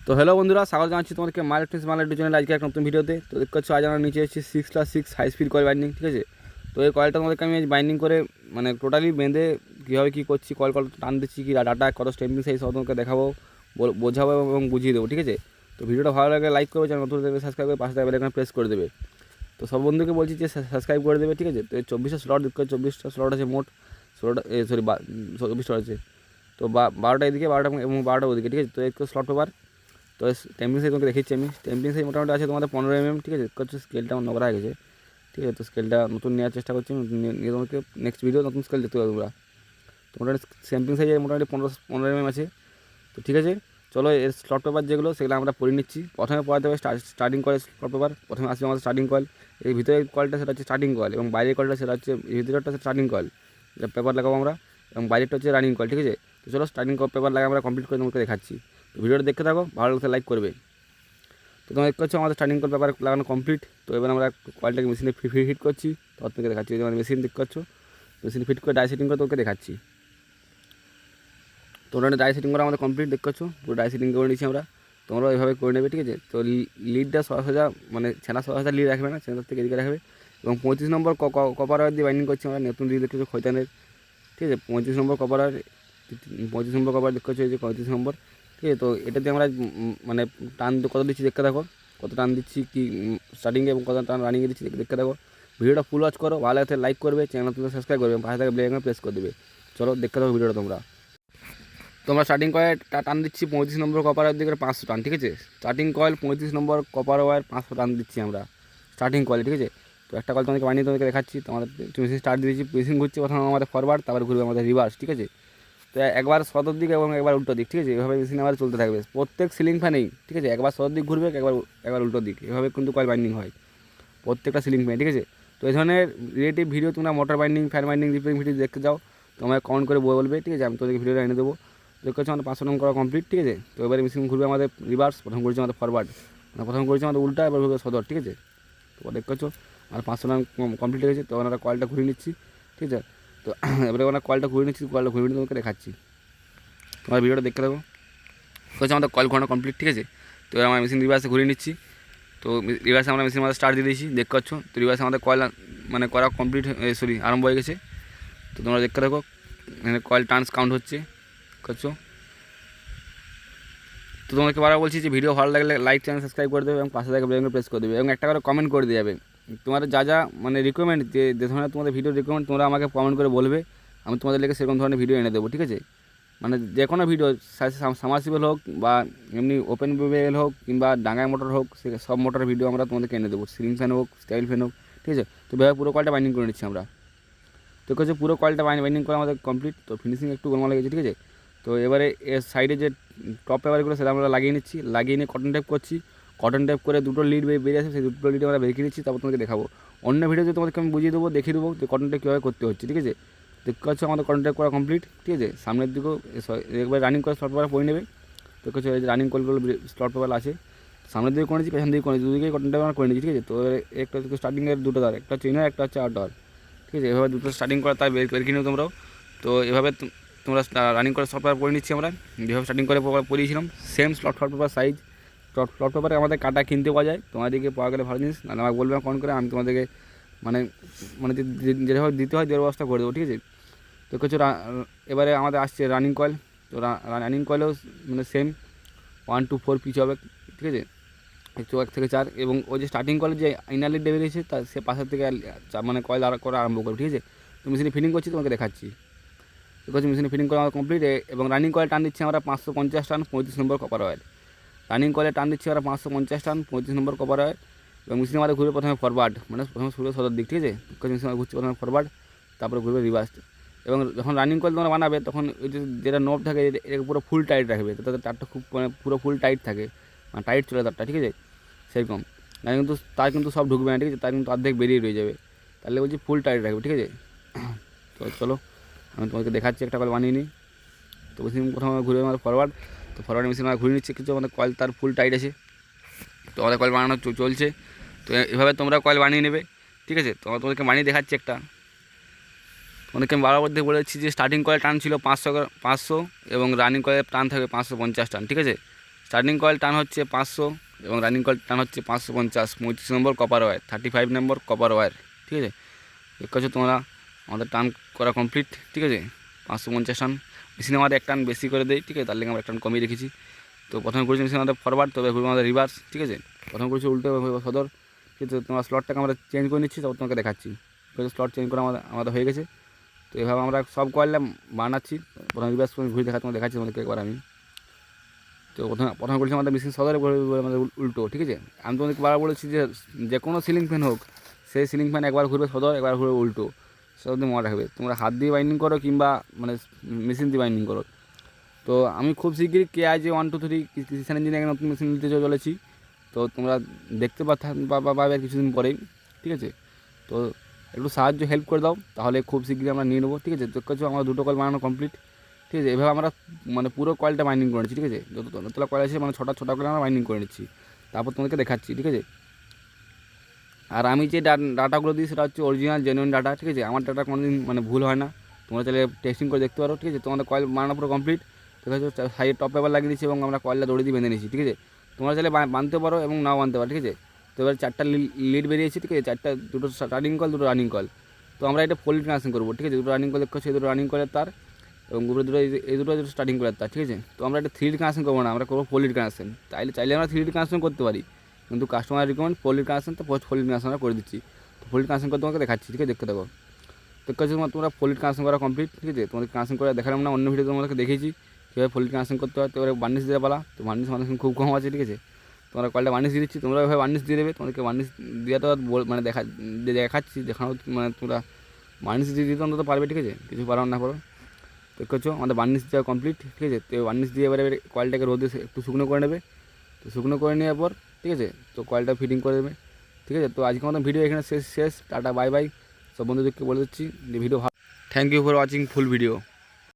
তো হ্যালো বন্ধুরা, স্বাগত জানাচ্ছি তোমাদেরকে মাই ইলেকট্রনিক্স মাই ইলেকট্রিক চ্যানেলে আজকে একটা নতুন ভিডিওতে। তো দেখতে পাচ্ছ আজ আমরা নিচে এসেছি 6+6 হাই স্পিড কয়েল বাইন্ডিং, ঠিক আছে। তো এই কয়েলটা তোমাদেরকে আমি বাইন্ডিং করে মানে টোটালি বেঁধে কীভাবে কী করছি, কয়েল টান দিচ্ছি, কি ডাটা কত স্টেম্পিং সাইজ সব তোমাকে দেখাবো, বোঝাবো এবং বুঝিয়ে দেবো, ঠিক আছে। তো ভিডিওটা ভালো লাগে লাইক করবে, চ্যানেল নতুন দেবে সাবস্ক্রাইব করে পাশে থাকবে এখানে প্রেস করে দেবে। তো সব বন্ধুকে বলছি যে সাবস্ক্রাইব করে দেবে, ঠিক আছে। তো 24টা স্লট দিতে 24টা স্লট আছে মোট, 24টা আছে। তো 12টা এদিকে 12টা এবং 12টা ওদিকে, ঠিক আছে। তো একটু স্লট পেপার। তো স্ট্যাম্পিং সাইজ তোমাকে দেখিচ্ছি আমি। স্ট্যাম্পিং সাইজ মোটামুটি আছে তোমাদের 15 mm, ঠিক আছে। হচ্ছে স্কেলটা নোংরা হয়ে গেছে, ঠিক আছে। তো স্কেলটা নতুন নেওয়ার চেষ্টা করছি, নিয়ে তোমাকে নেক্সট ভিডিও নতুন স্কেল দেখতে পাবো তোমরা। তো মোটামুটি স্ট্যাম্পিং সাইজে মোটামুটি 15 mm আছে। তো ঠিক আছে, চলো এর স্লট পেপার যেগুলো সেগুলো আমরা পড়ে নিচ্ছি। প্রথমে পড়াতে হবে স্টার্টিং কয়েল স্লট পেপার। প্রথমে আসবে আমাদের স্টার্টিং কয়েল। এই ভিতরের কয়েলটা সেটা হচ্ছে স্টার্টিং কয়েল, এবং বাইরের কয়েলটা সেটা হচ্ছে ভিতরেরটা স্টার্টিং কয়েল, যেটা পেপার লাগাবো আমরা, এবং বাইরেরটা হচ্ছে রানিং কয়েল, ঠিক আছে। তো চলো স্টার্টিং পেপার লাগে আমরা কমপ্লিট করে তোমাকে দেখাচ্ছি। তো ভিডিওটা দেখতে থাকো, ভালো লাগলে লাইক করবে। তো তোমরা দেখতে পাচ্ছ আমাদের স্টার্টিং কয়েল পেপার লাগানো কমপ্লিট। তো এবার আমরা কয়েলটাকে মেশিনে ফিট করছি, তো থেকে দেখাচ্ছি। আমাদের মেশিন দেখতে পাচ্ছ, মেশিনে ফিট করে ডাই সেটিং করে তোকে দেখাচ্ছি। তো ওটা ডাই সেটিং করা আমাদের কমপ্লিট দেখতে পাচ্ছ, পুরো ডাই সেটিং করে নিচ্ছি আমরা। তোমরা এইভাবে করে নেবে, ঠিক আছে। তো লিডটা সোজা মানে ছেনা সোজা লিড রাখবে না, ছেনার থেকে এদিকে রাখবে। এবং 35 নম্বর কপার ওয়্যার দিয়ে বাইন্ডিং করছি আমরা, নতুন লিড দেখতে পাচ্ছ খৈতানের, ঠিক আছে। 35 নম্বর কপার ওয়্যার, 35 নম্বর কপার দেখতে পাচ্ছ, এই যে 35 নম্বর, ঠিক আছে। তো এটা দিয়ে আমরা মানে টান কত দিচ্ছি দেখতে থাকো, কত টান দিচ্ছি কি স্টার্টিংয়ে এবং কত টান রানিংয়ে দিচ্ছি দেখতে থাকো। ভিডিওটা ফুল ওয়াচ করো, ভালো লাগলে লাইক করবে, চ্যানেল তুমি সাবস্ক্রাইব করবে, পাশে থাকা বেল আইকনে প্রেস করে দেবে। চলো দেখতে থাকো ভিডিওটা তোমরা স্টার্টিং কয়েল টান দিচ্ছি 35 নম্বর কপার ওয়্যার দিকে 500 টান, ঠিক আছে। স্টার্টিং কয়েল 35 নম্বর কপার ওয়্যার 500 টান দিচ্ছি আমরা স্টার্টিং কয়েল, ঠিক আছে। তো একটা কয়েল তোমাকে বানিয়ে তোমাকে দেখাচ্ছি। তোমাদের মেশিন স্টার্ট দিয়েছি, মেশিন ঘুরছে প্রথমে আমাদের ফরওয়ার্ড, তারপরে ঘুরবে আমাদের রিভার্স, ঠিক আছে। তো একবার সদর দিক এবং একবার উল্টো দিক, ঠিক আছে। এভাবে মেশিন আমাদের চলতে থাকবে প্রত্যেক সিলিং ফ্যানেই, ঠিক আছে। একবার সদর দিক ঘুরবে, একবার উল্টো দিক, এভাবে কিন্তু কয়েল বাইন্ডিং হয় প্রত্যেকটা সিলিং ফ্যানে, ঠিক আছে। তো এই ধরনের রিলেটিভ ভিডিও তোমরা motor binding, fan binding, repairing video দেখতে যাও, তোমরা কমেন্ট করে বলবে, ঠিক আছে। আমি তোমাদেরকে ভিডিওটা এনে দেবো। দেখতে হচ্ছে আমাদের 500 রান করা কমপ্লিট, ঠিক আছে। তো এবারে মেশিন ঘুরবে আমাদের রিভার্স, প্রথম করেছি আমাদের ফরওয়ার্ড, মানে প্রথম করেছি আমাদের উল্টা, এবার ঘুরবে সদর, ঠিক আছে। তো দেখতে পাচ্ছ আর 500 রান কমপ্লিট হয়ে গেছে। তো আমরা কয়েলটা ঘুরিয়ে নিচ্ছি, ঠিক আছে। তো এবারে আমরা কয়েলটা ঘুরিয়ে নিচ্ছি, কয়েলটা ঘুরিয়ে তোমাকে দেখাচ্ছি, তোমার ভিডিওটা দেখতে থাকো। হচ্ছে আমাদের কয়েল ঘোরানো কমপ্লিট, ঠিক আছে। তো এবার আমরা মেশিন রিভার্সে ঘুরিয়ে নিচ্ছি। তো রিভার্সে আমরা মেশিন আমাদের স্টার্ট দিয়ে দিয়েছি, দেখতে পাচ্ছ। তো রিভার্সে আমাদের কয়েল মানে করা কমপ্লিট, আরম্ভ হয়ে গেছে। তো তোমরা দেখতে থাকো, মানে কয়েল টার্নস কাউন্ট হচ্ছে, করছো। তো তোমাকে বারবার বলছি যে ভিডিও ভালো লাগলে লাইক, চ্যানেল সাবস্ক্রাইব করে দেবে এবং পাশে থাকা বেল আইকনে প্রেস করে দেবে, এবং একটা করে কমেন্ট করে দিয়ে যাবে তোমাদের যা মানে রিকমেন্ড, যে ধরনের তোমাদের ভিডিও রিকমেন্ড তোমরা আমাকে কমেন্ট করে বলবে, আমি তোমাদের লেগে সেরকম ধরনের ভিডিও এনে দেবো, ঠিক আছে। মানে যে কোনো ভিডিও, সামারসিবল হোক বা এমনি ওপেন ওয়েল হোক কিংবা ডাঙ্গায় মোটর হোক, সে সব মোটরের ভিডিও আমরা তোমাদেরকে এনে দেবো, সিলিং ফ্যান হোক, স্টাইল ফ্যান হোক, ঠিক আছে। তো ভেবে পুরো কয়েলটা বাইন্ডিং করে নিচ্ছি আমরা। তো হচ্ছে পুরো কয়েলটা বাইন্ডিং করে আমাদের কমপ্লিট। তো ফিনিশিং একটু গোলমাল লেগেছে, ঠিক আছে। তো এবারে এর সাইডে যে টপ পেপারগুলো সেটা আমরা লাগিয়ে নিচ্ছি, লাগিয়ে নিয়ে কটন টেপ করছি। কটন টেপ করে দুটো লিড বেরিয়ে আসে, সেই দুটো লিড আমরা বেরিয়ে নিচ্ছি, তারপর তোমাকে দেখাবো। অন্য ভিডিওতে তোমাদেরকে আমি বুঝিয়ে দেবো, দেখিয়ে দেবো যে কটন টেপ কীভাবে করতে হচ্ছে, ঠিক আছে। দেখতে পাচ্ছ আমাদের কটন টেপ করা কমপ্লিট, ঠিক আছে। সামনের দিকেও একবার রানিং করে স্লট পেপার পরে নেবে। তো হচ্ছে রানিং কলগুলো স্লট পেপার আছে, সামনের দিকে করেছি, পেছন দিকে করেছি, দুদিকে কটন টেপ আমরা করে নিচ্ছি, ঠিক আছে। তো একটা হচ্ছে স্টার্টিংয়ের দুটো ধার, একটা হচ্ছে ইনার, একটা হচ্ছে আউটডোর, ঠিক আছে। এভাবে দুটো স্টার্টিং করা তার বের কিনেও তোমরাও। তো এভাবে তোমরা রানিং করে স্লট পেপার পরে নিচ্ছি আমরা, যেভাবে স্টার্টিং করে পরিয়েছিলাম same slot paper size. Slot পেপারে আমাদের কাটা কিনতে পাওয়া যায়, তোমাদেরকে পাওয়া গেলে ভালো জিনিস, নাহলে আমাকে বলবে ফোন করে, আমি তোমাদেরকে মানে মানে যেভাবে দিতে হয় দেওয়ার ব্যবস্থা করে দেবো, ঠিক আছে। তো কিছু এবারে আমাদের আসছে রানিং কয়েল। তো রানিং কয়েলেও মানে সেম 1 to 4 পিচ হবে, ঠিক আছে। 1 থেকে 4, এবং ওই যে স্টার্টিং কয়েল যে ইনার লিড বেরিয়েছে তার সে পাশের থেকে মানে কয়েল করা আরম্ভ করবে, ঠিক আছে। তো মেশিনে ফিটিং করছি, তোমাকে দেখাচ্ছি। ঠিক আছে, মেশিনে ফিটিং করা কমপ্লিট। এবং রানিং কয়েল টান দিচ্ছি আমরা 550 টান 35 নম্বর কপার অয়েল। রানিং কয়েলে টান দিচ্ছি আমরা 550 টান 35 নম্বর কপার অয়েল। এবং মেশিনে আমাদের ঘুরবে প্রথমে ফরওয়ার্ড, মানে প্রথমে শুরু সদর দিক, ঠিক আছে। মেশিনে ঘুরছে প্রথমে ফরওয়ার্ড, তারপরে ঘুরবে রিভার্স। এবং যখন রানিং কয়েল তোমরা বানাবে তখন ওই যেটা নব থাকে এটা পুরো ফুল টাইট রাখবে, তাতে তারটা খুব মানে পুরো ফুল টাইট থাকে, মানে টাইট চলে তারটা, ঠিক আছে। সেরকম না, কিন্তু তার কিন্তু সব ঢুকবে না, ঠিক আছে। তার কিন্তু অর্ধেক বেরিয়ে রয়ে যাবে, তাহলে বলছি ফুল টাইট রাখবে, ঠিক আছে। তো চলো আমি তোমাকে দেখাচ্ছি একটা কয়েল বানিয়ে নিই। তো মেশিন প্রথমে ঘুরে আমাদের ফরওয়ার্ড, তো ফরওয়ার্ড মেশিন আমরা ঘুরে নিচ্ছি, কিছু আমাদের কয়েল তার ফুল টাইট আছে। তো আমাদের কয়েল বানানো চলছে। তো এভাবে তোমরা কয়েল বানিয়ে নেবে, ঠিক আছে। তো তোমাদেরকে বানিয়ে দেখাচ্ছি একটা। তোমাদেরকে আমি বারবার মধ্যে বলেছি যে স্টার্টিং কয়েল টান ছিল 500 এবং রানিং কয়েল টান থাকবে 550 টান, ঠিক আছে। স্টার্টিং কয়েল টান হচ্ছে 500 এবং রানিং কয়েল টান হচ্ছে 550, 35 নম্বর কপার ওয়্যার, 35 নম্বর কপার ওয়্যার। ঠিক আছে, দেখতে পাচ্ছ তোমরা আমাদের টান করা কমপ্লিট। ঠিক আছে, 550 টান। মেশিন আমাদের এক টান বেশি করে দেয়, ঠিক আছে, তার লেগে আমরা এক টান কমিয়ে রেখেছি। তো প্রথমে করেছি মেশিন আমাদের ফরওয়ার্ড, তবে ঘুরবো আমাদের রিভার্স। ঠিক আছে, প্রথমে করেছি উল্টো সদর, কিন্তু তোমার স্লটটাকে আমরা চেঞ্জ করে নিচ্ছি, তারপর তোমাকে দেখাচ্ছি। স্লট চেঞ্জ করা আমাদের হয়ে গেছে। তো এভাবে আমরা সব কয়েলটা বানাচ্ছি। প্রথমে রিভার্স করে ঘুরে দেখাচ্ছি তোমাদেরকে একবার আমি। তো প্রথমে করেছি আমাদের মেশিন সদরে, আমাদের উল্টো। ঠিক আছে, আমি তোমাদেরকে বারবার বলেছি যে কোনো সিলিং ফ্যান হোক, সেই সিলিং ফ্যান একবার ঘুরবে সদর, একবার ঘুরবে উল্টো। সেটা মনে রাখবে, তোমরা হাত দিয়ে বাইন্ডিং করো কিংবা মানে মেশিন দিয়ে বাইন্ডিং করো। তো আমি খুব শীঘ্রই KIJ 123 কিষান ইঞ্জিনিয়ারিং নতুন মেশিন নিতে চলেছি। তো তোমরা দেখতে পাবে কিছুদিন পরেই। ঠিক আছে, তো একটু সাহায্য হেল্প করে দাও, তাহলে খুব শীঘ্রই আমরা নিয়ে নেবো। ঠিক আছে, তো কিছু আমরা 2টো কয়েল বানানো কমপ্লিট। ঠিক আছে, এভাবে আমরা মানে পুরো কয়েলটা বাইন্ডিং করে নিচ্ছি। ঠিক আছে, যতগুলো কয়েল আছে মানে ছোটা করে আমরা বাইন্ডিং করে নিচ্ছি, তারপর তোমাদেরকে দেখাচ্ছি। ঠিক আছে, আর আমি যে ডাটাগুলো দিই সেটা হচ্ছে অরিজিনাল জেনুইন ডাটা। ঠিক আছে, আমার ডাটা কোনোদিন মানে ভুল হয় না, তোমরা চাইলে টেস্টিং করে দেখতে পারো। ঠিক আছে, তোমাদের কয়েল বানানো পুরো কমপ্লিট। ঠিক আছে, সাইডে টপ পেপার লাগিয়ে দিচ্ছি এবং আমরা কয়েলটা দড়ি দিয়ে বেঁধে নিচ্ছি। ঠিক আছে, তোমরা চাইলে বাঁধতে পারো এবং নাও বাঁধতে পারো। ঠিক আছে, তো এবার 4টা লিড বেরিয়েছে। ঠিক আছে, 4টা, 2টো স্টার্টিং কয়েল, 2টো রানিং কয়েল। তো আমরা এটা ফুল কানেকশন করবো। ঠিক আছে, 2টো রানিং কয়েল দেখো, সেই 2টো রানিং কয়েলের তার এবং উপরে এই দুটো স্টার্টিং কয়েলের তার। ঠিক আছে, তো আমরা এটা 3D কানেকশন করবো না, আমরা করবো 4D কানেকশন। চাইলে আমরা 3D কানেকশন করতে পারি, কিন্তু কাস্টমার রিকমেন্ড 4D কানেকশন, তো 4D কানেকশন আমরা করে দিচ্ছি। তো 4D কানেকশন করে তোমাকে দেখাচ্ছি। ঠিক আছে, দেখতে থাকো। তো কাছে তোমরা 4D কানেকশন করা কমপ্লিট। ঠিক আছে, তোমাদের কানেকশন করে দেখালাম না, অন্য ভিডিও তোমাদেরকে দেখেছি কীভাবে 4D কানেকশন করতে হয়। তো এবারে বার্নিশ দিয়ে পালা। তো বার্নিশ আমাদের খুব কম আছে। ঠিক আছে, তোমরা কয়েলটা বার্নিশ দিয়ে দিচ্ছি, তোমরা এভাবে বার্নিশ দিয়ে দেবে। তোমাদেরকে বার্নিশ দেওয়া তো মানে দেখাচ্ছি, দেখানো মানে তোমরা বার্নিশ দিয়ে দিতে অন্তত পারবে। ঠিক আছে, কিছু পারো না করো। তো করছো আমাদের বার্নিশ দেওয়া কমপ্লিট। ঠিক আছে, তো বার্নিশ দিয়ে এবারে কয়েলটাকে রোদে একটু শুকনো করে নেবে। তো শুকনো করে নেওয়ার পর, ঠিক আছে, তো কয়েলটা ফিটিং করে দেবে। ঠিক আছে, তো আজকের মতো ভিডিও এখানে শেষ। Tata bye bye. সব বন্ধুদেরকে বলে দিচ্ছি যে ভিডিও ভালো। Thank you for watching full video.